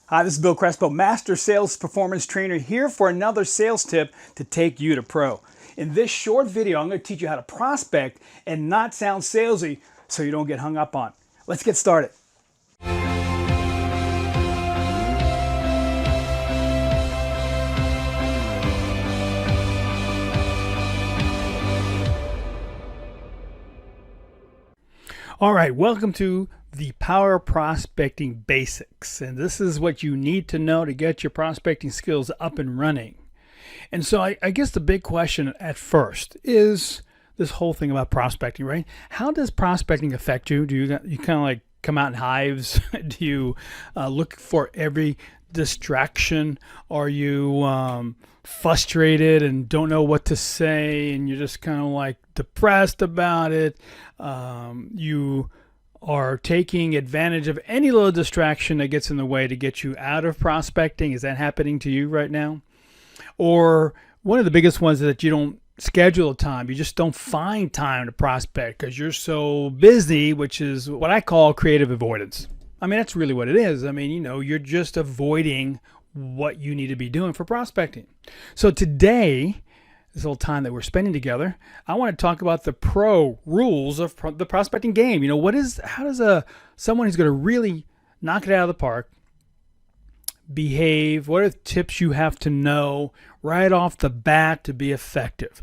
Hi, this is Bill Crespo, Master Sales Performance Trainer, here for another sales tip to take you to pro. In this short video, I'm going to teach you how to prospect and not sound salesy so you don't get hung up on. Let's get started. All right, welcome to the Power Prospecting Basics. And this is what you need to know to get your prospecting skills up and running. And so I guess the big question at first is this whole thing about prospecting, right? How does prospecting affect you? Do you kind of like come out in hives? Do you look for every distraction? Are you frustrated and don't know what to say and you're just kind of like depressed about it? You are taking advantage of any little distraction that gets in the way to get you out of prospecting. Is that happening to you right now? Or one of the biggest ones is that you don't schedule a time. You just don't find time to prospect because you're so busy, which is what I call creative avoidance. I mean, that's really what it is. I mean, you're just avoiding what you need to be doing for prospecting. So today, this little time that we're spending together, I want to talk about the pro rules of the prospecting game. How does someone who's going to really knock it out of the park behave? What are the tips you have to know right off the bat to be effective?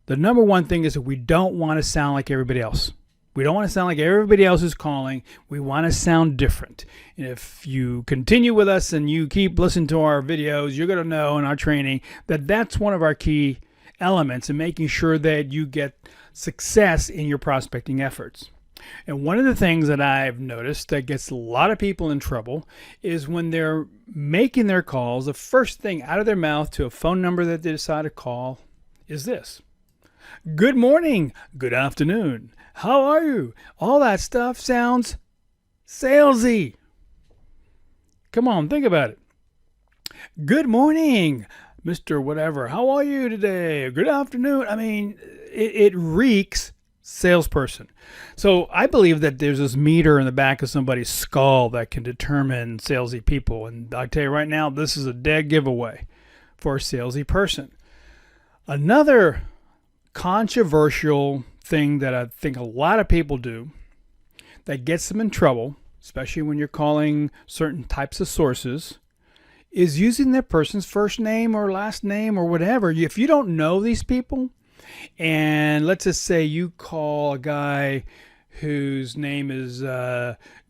The number one thing is that we don't want to sound like everybody else. We don't want to sound like everybody else is calling. We want to sound different. And if you continue with us and you keep listening to our videos, you're going to know in our training that that's one of our key elements in making sure that you get success in your prospecting efforts. And one of the things that I've noticed that gets a lot of people in trouble is when they're making their calls, the first thing out of their mouth to a phone number that they decide to call is this: good morning, good afternoon, how are you? All that stuff sounds salesy. Come on, think about it. Good morning, Mr. Whatever. How are you today? Good afternoon. I mean, it reeks salesperson. So I believe that there's this meter in the back of somebody's skull that can determine salesy people. And I tell you right now, this is a dead giveaway for a salesy person. Another controversial thing that I think a lot of people do that gets them in trouble, especially when you're calling certain types of sources, is using that person's first name or last name or whatever. If you don't know these people, and let's just say you call a guy whose name is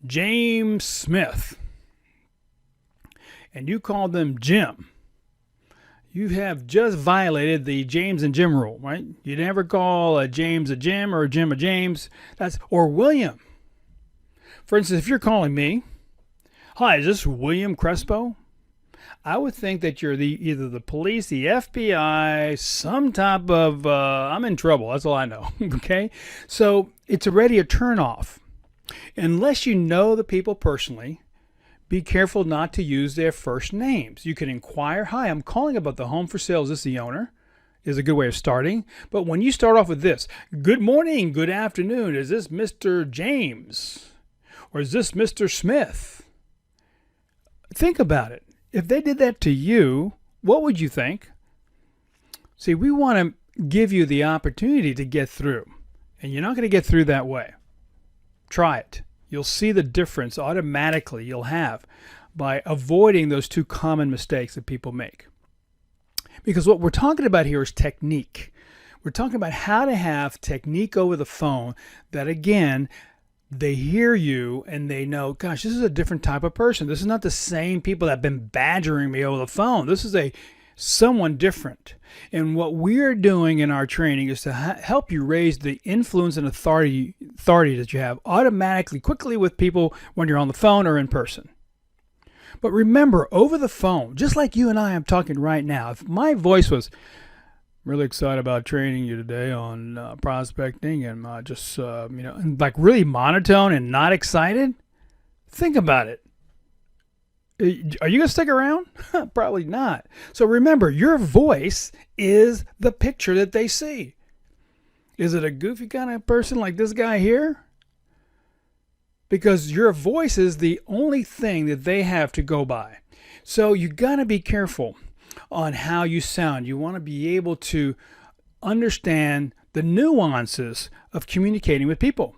James Smith, and you call them Jim, you have just violated the James and Jim rule, right? You never call a James a Jim or a Jim a James. Or William. For instance, if you're calling me, hi, is this William Crespo? I would think that you're either the police, the FBI, some type of, I'm in trouble. That's all I know, okay? So it's already a turnoff. Unless you know the people personally, be careful not to use their first names. You can inquire, hi, I'm calling about the home for sale. Is this the owner? Is a good way of starting. But when you start off with this, good morning, good afternoon, is this Mr. James? Or is this Mr. Smith? Think about it. If they did that to you, what would you think? See, we want to give you the opportunity to get through. And you're not going to get through that way. Try it. You'll see the difference automatically you'll have by avoiding those two common mistakes that people make. Because what we're talking about here is technique. We're talking about how to have technique over the phone that, again, they hear you and they know, gosh, this is a different type of person. This is not the same people that have been badgering me over the phone. This is someone different. And what we're doing in our training is to help you raise the influence and authority that you have automatically, quickly with people when you're on the phone or in person. But remember, over the phone, just like you and I am talking right now, if my voice was really excited about training you today on prospecting and like really monotone and not excited, think about it. Are you going to stick around? Probably not. So remember, your voice is the picture that they see. Is it a goofy kind of person like this guy here? because your voice is the only thing that they have to go by. So you got to be careful on how you sound. You want to be able to understand the nuances of communicating with people.